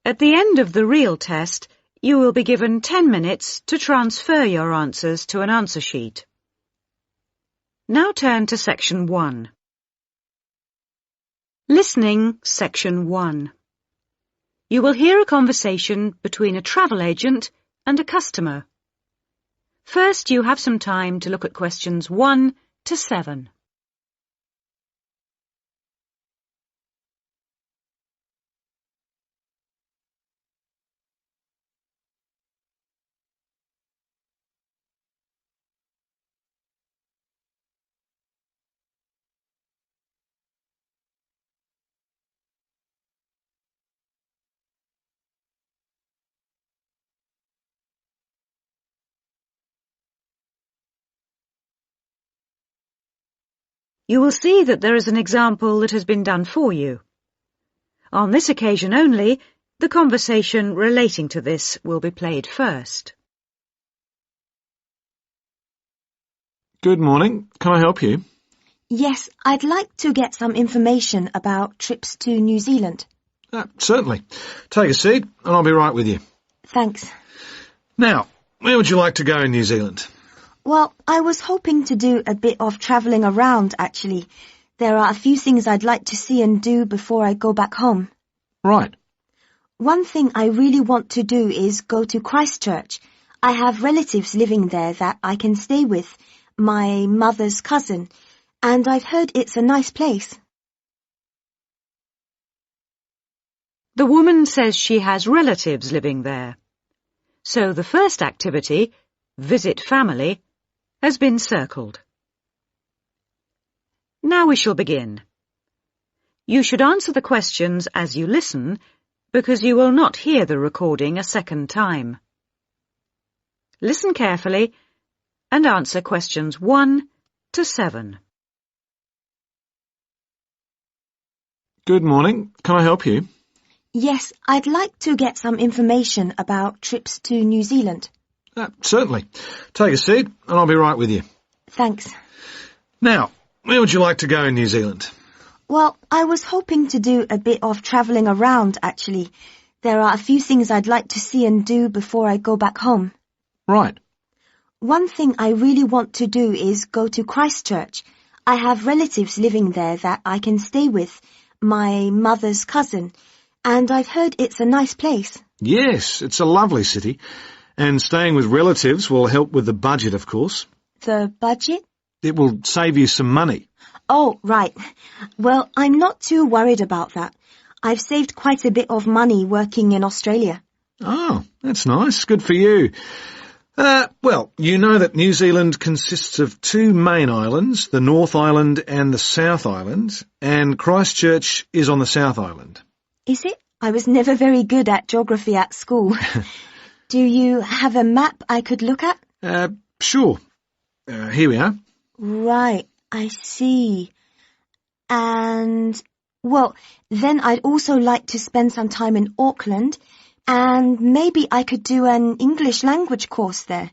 At the end of the real test, you will be given 10 minutes to transfer your answers to an answer sheet. Now turn to Section 1. Listening, Section 1. You will hear a conversation between a travel agent and a customer. First, you have some time to look at questions 1 to 7. You will see that there is an example that has been done for you. On this occasion only, the conversation relating to this will be played first. Good morning. Can I help you? Yes, I'd like to get some information about trips to New Zealand. Certainly. Take a seat and I'll be right with you. Thanks. Now, where would you like to go in New Zealand? Well, I was hoping to do a bit of travelling around, actually. There are a few things I'd like to see and do before I go back home. Right. One thing I really want to do is go to Christchurch. I have relatives living there that I can stay with, my mother's cousin, and I've heard it's a nice place. The woman says she has relatives living there. So the first activity, visit family, has been circled. Now we shall begin. You should answer the questions as you listen, because you will not hear the recording a second time. Listen carefully and answer questions 1 to 7. Good morning. Can I help you? Yes, I'd like to get some information about trips to New Zealand. Certainly. Take a seat and I'll be right with you. Thanks. Now, where would you like to go in New Zealand? Well, I was hoping to do a bit of travelling around, actually. There are a few things I'd like to see and do before I go back home. Right. One thing I really want to do is go to Christchurch. I have relatives living there that I can stay with, my mother's cousin, and I've heard it's a nice place. Yes, it's a lovely city. And staying with relatives will help with the budget, of course. The budget? It will save you some money. Oh, right. Well, I'm not too worried about that. I've saved quite a bit of money working in Australia. Oh, that's nice. Good for you. Well, you know that New Zealand consists of 2 main islands, the North Island and the South Island, and Christchurch is on the South Island. Is it? I was never very good at geography at school. Do you have a map I could look at? Sure. Here we are. Right, I see. And, well, then I'd also like to spend some time in Auckland, and maybe I could do an English language course there.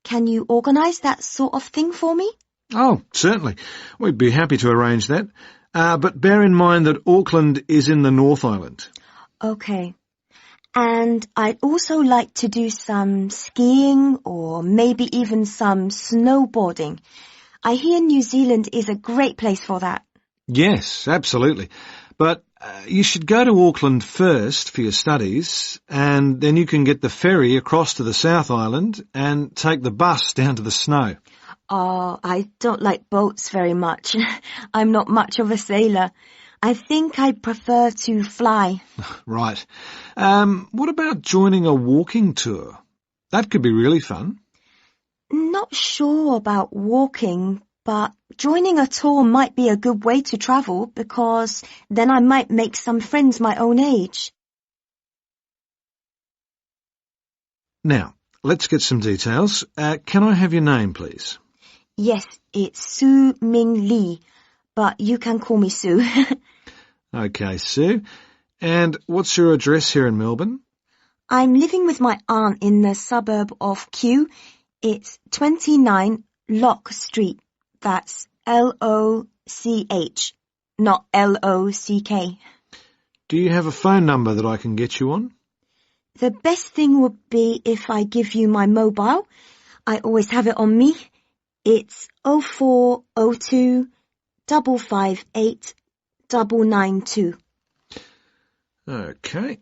Can you organise that sort of thing for me? Oh, certainly. We'd be happy to arrange that. But bear in mind that Auckland is in the North Island. Okay. And I'd also like to do some skiing or maybe even some snowboarding. I hear New Zealand is a great place for that. Yes, absolutely. But you should go to Auckland first for your studies, and then you can get the ferry across to the South Island and take the bus down to the snow. Oh, I don't like boats very much. I'm not much of a sailor. I think I prefer to fly. Right. What about joining a walking tour? That could be really fun. Not sure about walking, but joining a tour might be a good way to travel because then I might make some friends my own age. Now, let's get some details. Can I have your name, please? Yes, it's Su Ming Lee, but you can call me Sue. Okay, Sue. And what's your address here in Melbourne? I'm living with my aunt in the suburb of Kew. It's 29 Lock Street. That's L-O-C-H, not L-O-C-K. Do you have a phone number that I can get you on? The best thing would be if I give you my mobile. I always have it on me. It's 0402 558 992. Okay.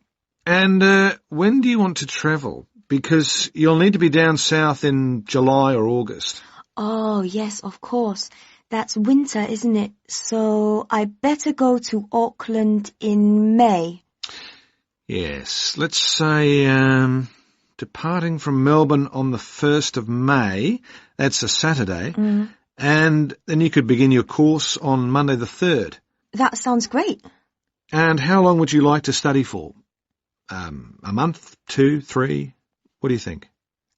And when do you want to travel? Because you'll need to be down south in July or August. Oh, yes, of course. That's winter, isn't it? So I better go to Auckland in May. Yes, let's say departing from Melbourne on the 1st of May, that's a Saturday, and then you could begin your course on Monday the 3rd. That sounds great. And how long would you like to study for? A month, 2, 3? What do you think?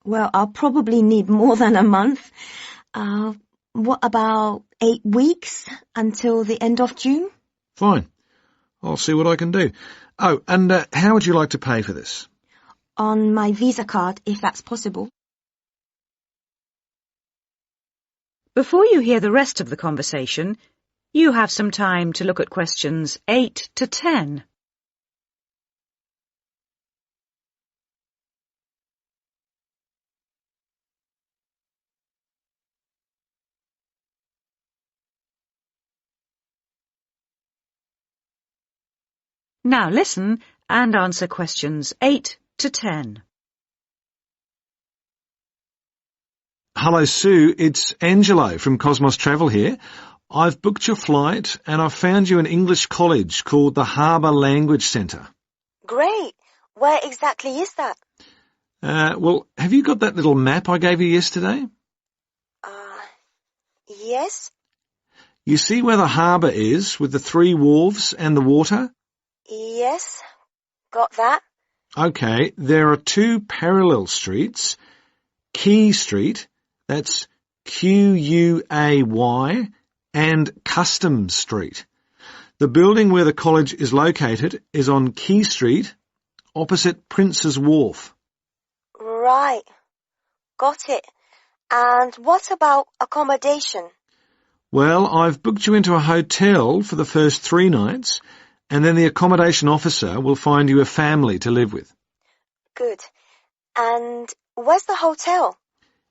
Well, I'll probably need more than a month. What about 8 weeks until the end of June? Fine. I'll see what I can do. Oh, and how would you like to pay for this? On my Visa card, if that's possible. Before you hear the rest of the conversation, you have some time to look at questions 8 to 10. Now listen and answer questions 8 to 10. Hello, Sue. It's Angelo from Cosmos Travel here. I've booked your flight and I've found you an English college called the Harbour Language Centre. Great. Where exactly is that? Well, have you got that little map I gave you yesterday? Yes. You see where the harbour is with the 3 wharves and the water? Yes. Got that? Okay, there are 2 parallel streets. Quay Street, that's Quay, and Customs Street. The building where the college is located is on Quay Street, opposite Prince's Wharf. Right. Got it. And what about accommodation? Well, I've booked you into a hotel for the first 3 nights, and then the accommodation officer will find you a family to live with. Good. And where's the hotel?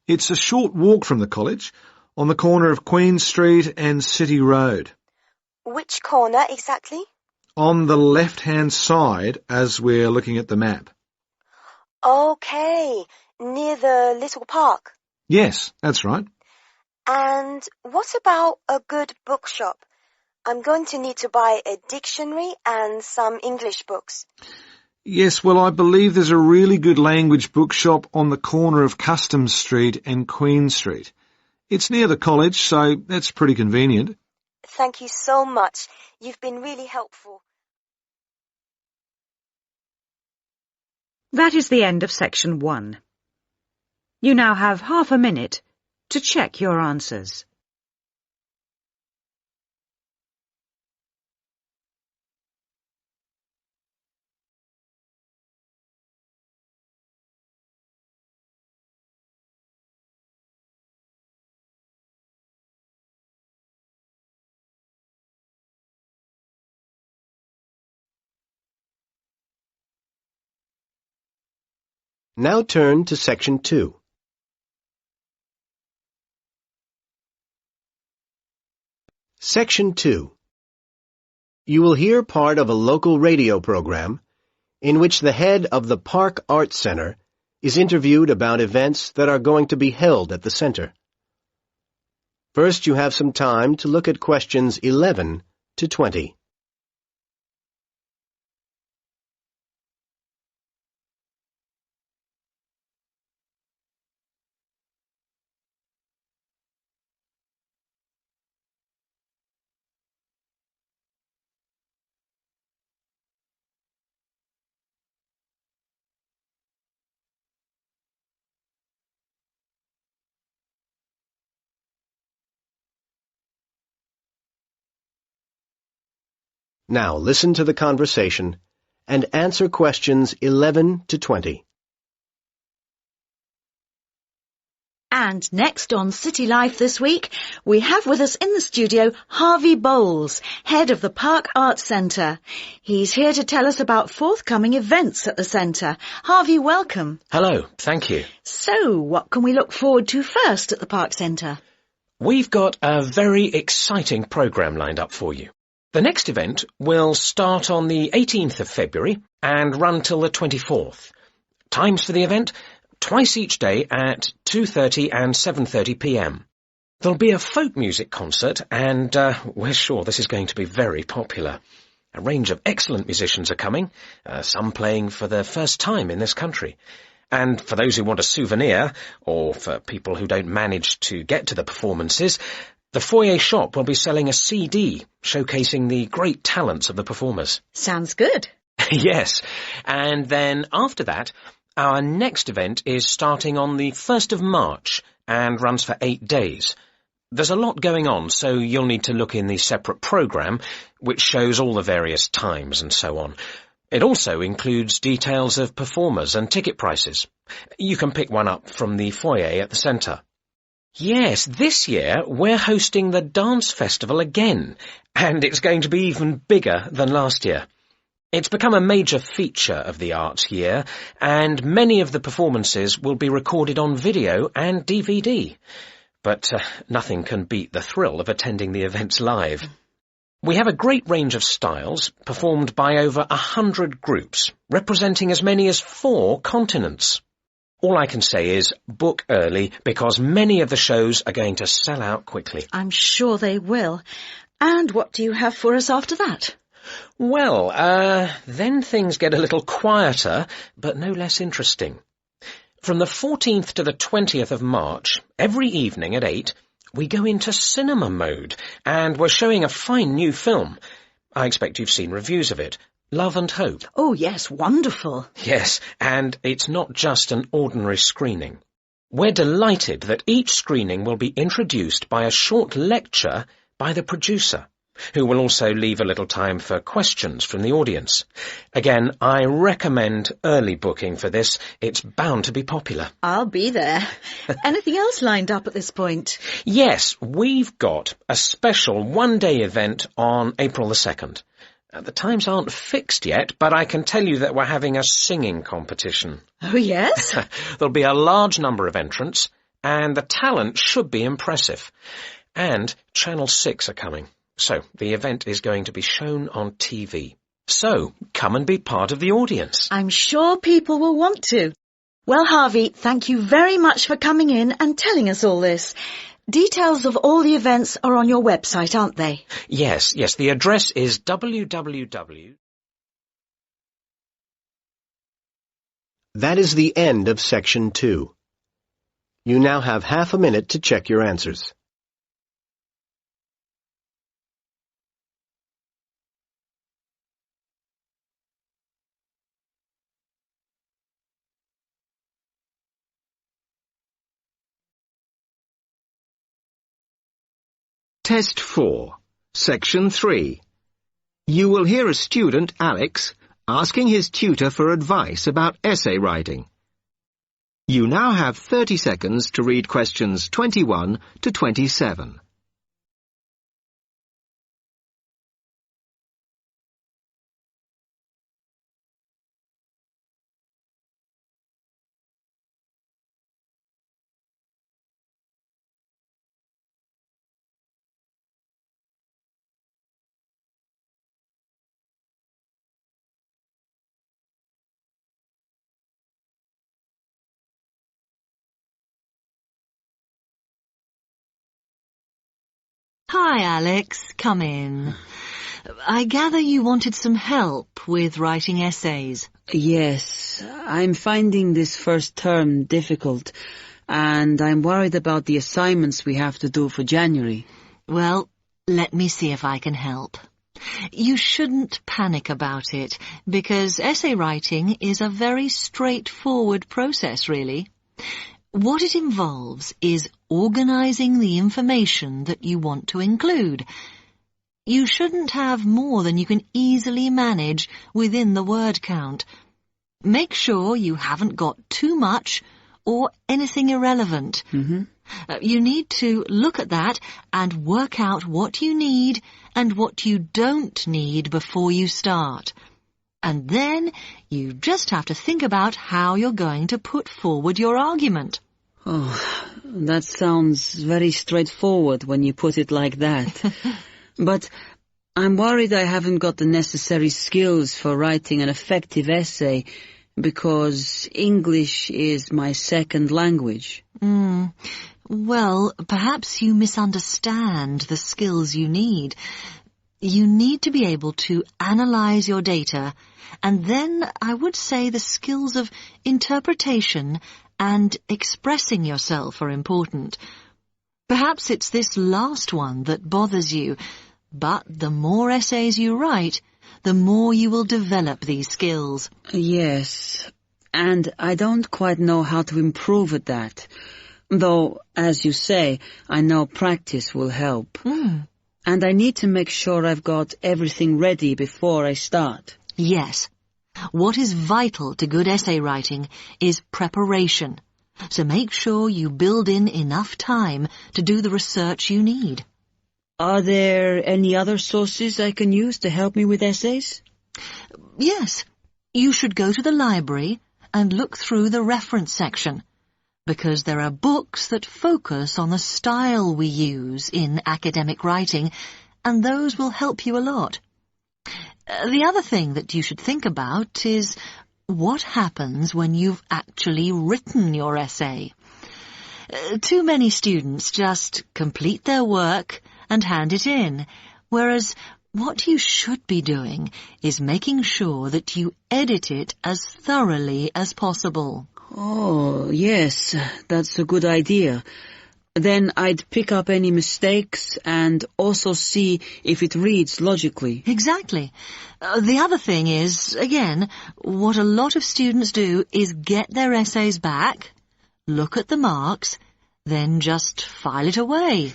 It's a short walk from the college, on the corner of Queen Street and City Road. Which corner exactly? On the left-hand side as we're looking at the map. Okay, near the little park. Yes, that's right. And what about a good bookshop? I'm going to need to buy a dictionary and some English books. Yes, well, I believe there's a really good language bookshop on the corner of Customs Street and Queen Street. It's near the college, so that's pretty convenient. Thank you so much. You've been really helpful. That is the end of section 1. You now have half a minute to check your answers. Now turn to Section 2. Section 2. You will hear part of a local radio program in which the head of the Park Arts Center is interviewed about events that are going to be held at the center. First, you have some time to look at questions 11 to 20. Now listen to the conversation and answer questions 11 to 20. And next on City Life this week, we have with us in the studio Harvey Bowles, head of the Park Arts Centre. He's here to tell us about forthcoming events at the centre. Harvey, welcome. Hello, thank you. So, what can we look forward to first at the Park Centre? We've got a very exciting programme lined up for you. The next event will start on the 18th of February and run till the 24th. Times for the event? Twice each day at 2:30 and 7:30 p.m. There'll be a folk music concert and we're sure this is going to be very popular. A range of excellent musicians are coming, some playing for the first time in this country. And for those who want a souvenir, or for people who don't manage to get to the performances, the foyer shop will be selling a CD showcasing the great talents of the performers. Sounds good. Yes, and then after that, our next event is starting on the 1st of March and runs for 8 days. There's a lot going on, so you'll need to look in the separate programme, which shows all the various times and so on. It also includes details of performers and ticket prices. You can pick one up from the foyer at the centre. Yes, this year we're hosting the Dance Festival again, and it's going to be even bigger than last year. It's become a major feature of the arts year, and many of the performances will be recorded on video and DVD. But nothing can beat the thrill of attending the events live. We have a great range of styles, performed by over 100 groups, representing as many as 4 continents. All I can say is book early, because many of the shows are going to sell out quickly. I'm sure they will. And what do you have for us after that? Well, then things get a little quieter, but no less interesting. From the 14th to the 20th of March, every evening at 8, we go into cinema mode, and we're showing a fine new film. I expect you've seen reviews of it. Love and Hope. Oh, yes, wonderful. Yes, and it's not just an ordinary screening. We're delighted that each screening will be introduced by a short lecture by the producer, who will also leave a little time for questions from the audience. Again, I recommend early booking for this. It's bound to be popular. I'll be there. Anything else lined up at this point? Yes, we've got a special one-day event on April the 2nd. The times aren't fixed yet, but I can tell you that we're having a singing competition. Oh, yes? There'll be a large number of entrants, and the talent should be impressive. And Channel 6 are coming, so the event is going to be shown on TV. So, come and be part of the audience. I'm sure people will want to. Well, Harvey, thank you very much for coming in and telling us all this. Details of all the events are on your website, aren't they? Yes, the address is www. That is the end of Section 2. You now have half a minute to check your answers. Test 4, Section 3. You will hear a student, Alex, asking his tutor for advice about essay writing. You now have 30 seconds to read questions 21 to 27. Hi, Alex. Come in. I gather you wanted some help with writing essays. Yes, I'm finding this first term difficult, and I'm worried about the assignments we have to do for January. Well, let me see if I can help. You shouldn't panic about it, because essay writing is a very straightforward process, really. What it involves is organising the information that you want to include. You shouldn't have more than you can easily manage within the word count. Make sure you haven't got too much or anything irrelevant. Mm-hmm. You need to look at that and work out what you need and what you don't need before you start. And then you just have to think about how you're going to put forward your argument. Oh, that sounds very straightforward when you put it like that. But I'm worried I haven't got the necessary skills for writing an effective essay because English is my second language. Well, perhaps you misunderstand the skills you need. You need to be able to analyze your data, and then I would say the skills of interpretation and expressing yourself are important. Perhaps it's this last one that bothers you, but the more essays you write, the more you will develop these skills. Yes, and I don't quite know how to improve at that. Though, as you say, I know practice will help. And I need to make sure I've got everything ready before I start. Yes. What is vital to good essay writing is preparation. So make sure you build in enough time to do the research you need. Are there any other sources I can use to help me with essays? Yes. You should go to the library and look through the reference section, because there are books that focus on the style we use in academic writing, and those will help you a lot. The other thing that you should think about is what happens when you've actually written your essay. Too many students just complete their work and hand it in, whereas what you should be doing is making sure that you edit it as thoroughly as possible. Oh, yes, that's a good idea. Then I'd pick up any mistakes and also see if it reads logically. Exactly. The other thing is, again, what a lot of students do is get their essays back, look at the marks, then just file it away.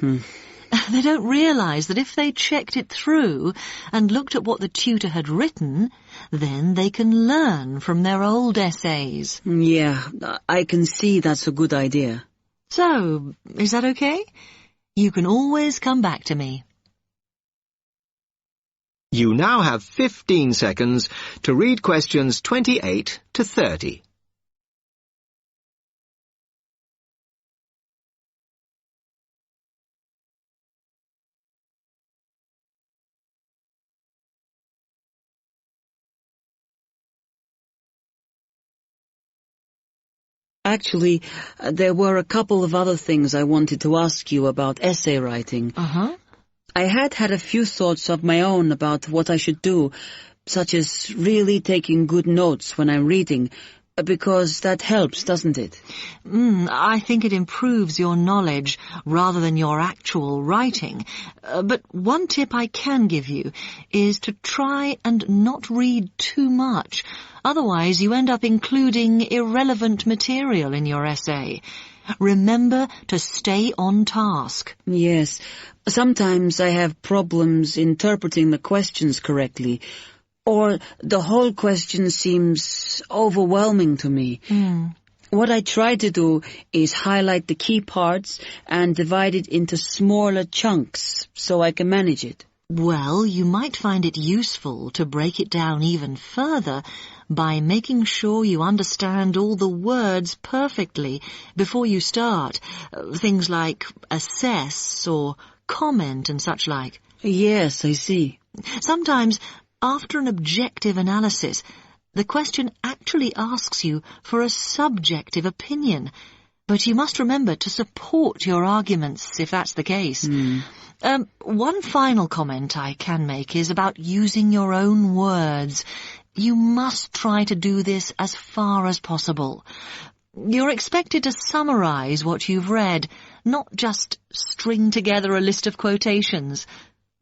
They don't realise that if they checked it through and looked at what the tutor had written, then they can learn from their old essays. Yeah, I can see that's a good idea. So, is that okay? You can always come back to me. You now have 15 seconds to read questions 28 to 30. Actually, there were a couple of other things I wanted to ask you about essay writing. I had a few thoughts of my own about what I should do, such as really taking good notes when I'm reading, because that helps, doesn't it? I think it improves your knowledge rather than your actual writing. But one tip I can give you is to try and not read too much. Otherwise, you end up including irrelevant material in your essay. Remember to stay on task. Yes. Sometimes I have problems interpreting the questions correctly, or the whole question seems overwhelming to me. What I try to do is highlight the key parts and divide it into smaller chunks so I can manage it. Well, you might find it useful to break it down even further by making sure you understand all the words perfectly before you start. Things like assess or comment and such like. Yes, I see. Sometimes, after an objective analysis, the question actually asks you for a subjective opinion. But you must remember to support your arguments if that's the case. One final comment I can make is about using your own words. You must try to do this as far as possible. You're expected to summarize what you've read, not just string together a list of quotations.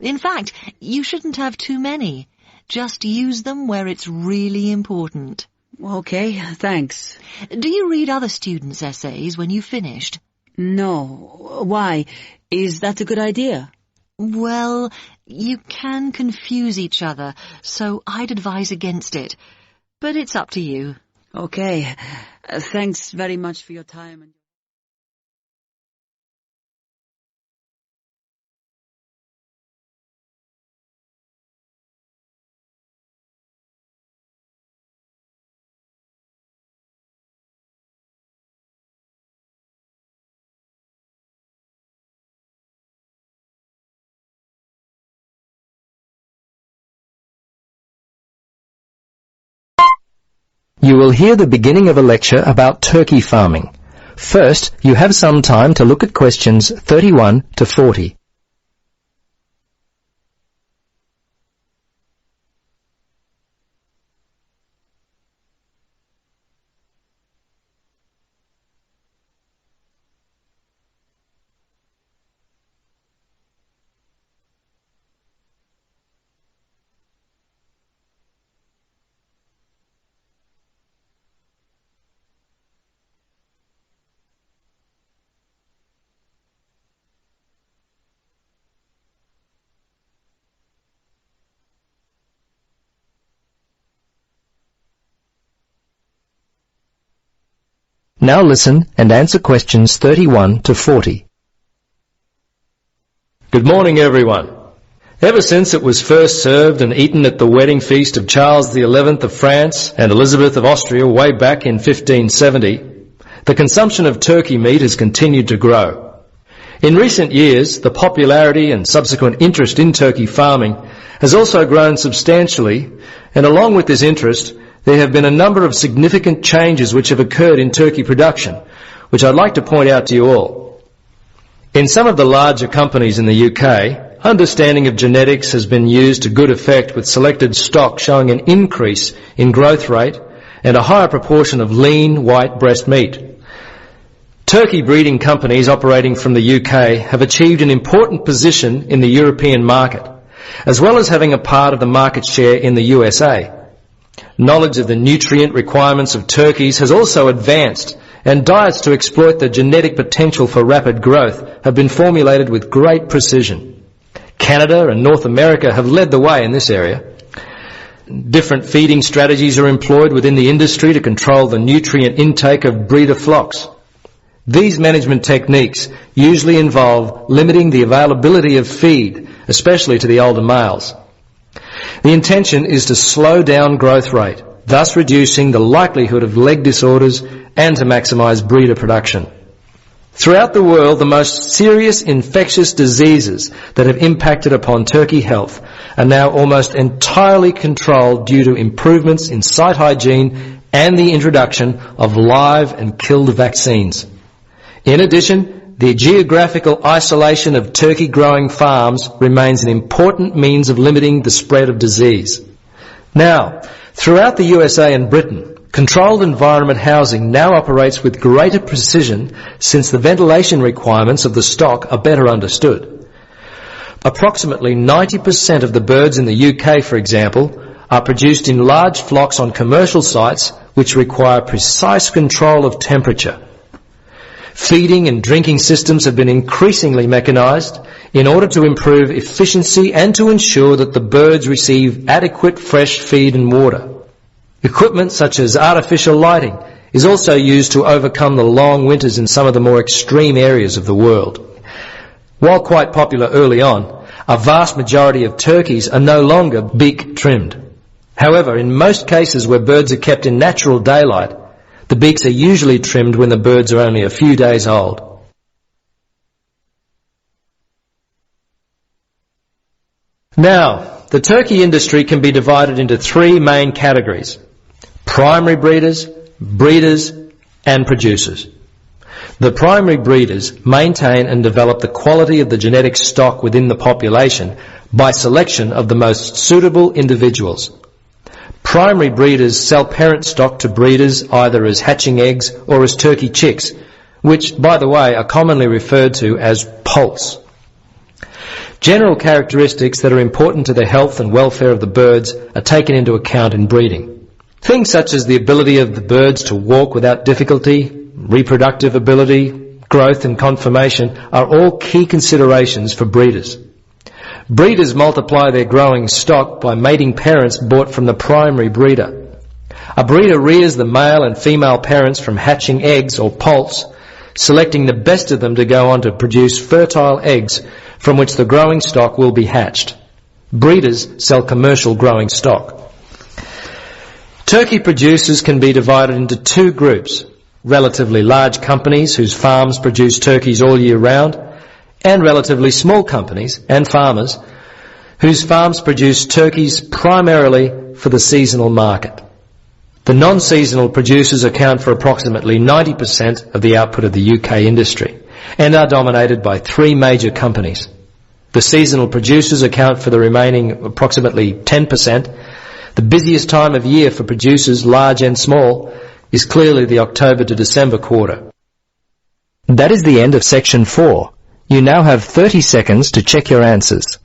In fact, you shouldn't have too many. Just use them where it's really important. Okay, thanks. Do you read other students' essays when you've finished? No. Why? Is that a good idea? Well, you can confuse each other, so I'd advise against it. But it's up to you. Okay. Thanks very much for your time. You will hear the beginning of a lecture about turkey farming. First, you have some time to look at questions 31 to 40. Now listen and answer questions 31 to 40. Good morning, everyone. Ever since it was first served and eaten at the wedding feast of Charles XI of France and Elizabeth of Austria way back in 1570, the consumption of turkey meat has continued to grow. In recent years, the popularity and subsequent interest in turkey farming has also grown substantially, and along with this interest, there have been a number of significant changes which have occurred in turkey production, which I'd like to point out to you all. In some of the larger companies in the UK, understanding of genetics has been used to good effect, with selected stock showing an increase in growth rate and a higher proportion of lean white breast meat. Turkey breeding companies operating from the UK have achieved an important position in the European market, as well as having a part of the market share in the USA. Knowledge of the nutrient requirements of turkeys has also advanced, and diets to exploit the genetic potential for rapid growth have been formulated with great precision. Canada and North America have led the way in this area. Different feeding strategies are employed within the industry to control the nutrient intake of breeder flocks. These management techniques usually involve limiting the availability of feed, especially to the older males. The intention is to slow down growth rate, thus reducing the likelihood of leg disorders and to maximise breeder production. Throughout the world, the most serious infectious diseases that have impacted upon turkey health are now almost entirely controlled due to improvements in site hygiene and the introduction of live and killed vaccines. In addition, the geographical isolation of turkey-growing farms remains an important means of limiting the spread of disease. Now, throughout the USA and Britain, controlled environment housing now operates with greater precision since the ventilation requirements of the stock are better understood. Approximately 90% of the birds in the UK, for example, are produced in large flocks on commercial sites which require precise control of temperature. Feeding and drinking systems have been increasingly mechanised in order to improve efficiency and to ensure that the birds receive adequate fresh feed and water. Equipment such as artificial lighting is also used to overcome the long winters in some of the more extreme areas of the world. While quite popular early on, a vast majority of turkeys are no longer beak trimmed. However, in most cases where birds are kept in natural daylight, the beaks are usually trimmed when the birds are only a few days old. Now, the turkey industry can be divided into three main categories: primary breeders, breeders, and producers. The primary breeders maintain and develop the quality of the genetic stock within the population by selection of the most suitable individuals. Primary breeders sell parent stock to breeders either as hatching eggs or as turkey chicks, which, by the way, are commonly referred to as poults. General characteristics that are important to the health and welfare of the birds are taken into account in breeding. Things such as the ability of the birds to walk without difficulty, reproductive ability, growth and conformation are all key considerations for breeders. Breeders multiply their growing stock by mating parents bought from the primary breeder. A breeder rears the male and female parents from hatching eggs or poults, selecting the best of them to go on to produce fertile eggs from which the growing stock will be hatched. Breeders sell commercial growing stock. Turkey producers can be divided into two groups: relatively large companies whose farms produce turkeys all year round, and relatively small companies and farmers whose farms produce turkeys primarily for the seasonal market. The non-seasonal producers account for approximately 90% of the output of the UK industry and are dominated by three major companies. The seasonal producers account for the remaining approximately 10%. The busiest time of year for producers, large and small, is clearly the October to December quarter. That is the end of section 4. You now have 30 seconds to check your answers.